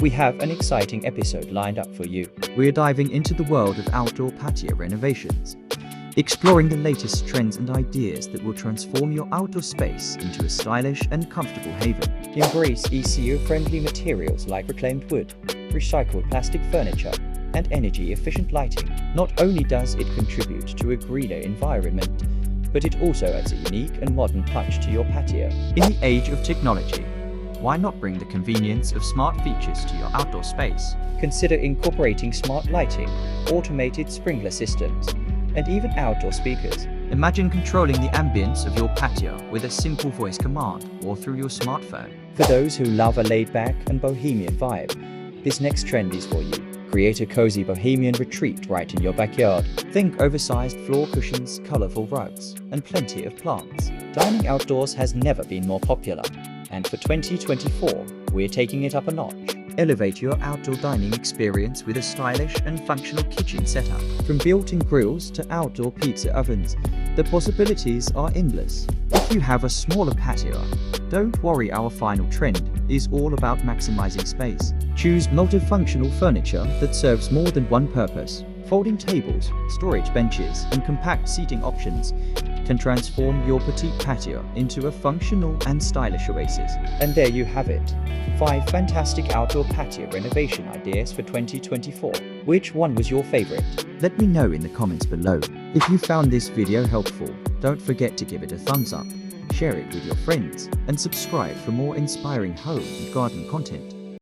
We have an exciting episode lined up for you. We're diving into the world of outdoor patio renovations, exploring the latest trends and ideas that will transform your outdoor space into a stylish and comfortable haven. Embrace ECO-friendly materials like reclaimed wood, recycled plastic furniture, and energy-efficient lighting. Not only does it contribute to a greener environment, but it also adds a unique and modern touch to your patio. In the age of technology, why not bring the convenience of smart features to your outdoor space? Consider incorporating smart lighting, automated sprinkler systems, and even outdoor speakers. Imagine controlling the ambience of your patio with a simple voice command or through your smartphone. For those who love a laid-back and bohemian vibe, this next trend is for you. Create a cozy bohemian retreat right in your backyard. Think oversized floor cushions, colorful rugs, and plenty of plants. Dining outdoors has never been more popular, and for 2024, we're taking it up a notch. Elevate your outdoor dining experience with a stylish and functional kitchen setup. From built-in grills to outdoor pizza ovens, the possibilities are endless. If you have a smaller patio, don't worry, our final trend is all about maximizing space. Choose multifunctional furniture that serves more than one purpose. Folding tables, storage benches, and compact seating options can transform your petite patio into a functional and stylish oasis. And there you have it. 5 fantastic outdoor patio renovation ideas for 2024. Which one was your favorite? Let me know in the comments below. If you found this video helpful, don't forget to give it a thumbs up, share it with your friends, and subscribe for more inspiring home and garden content.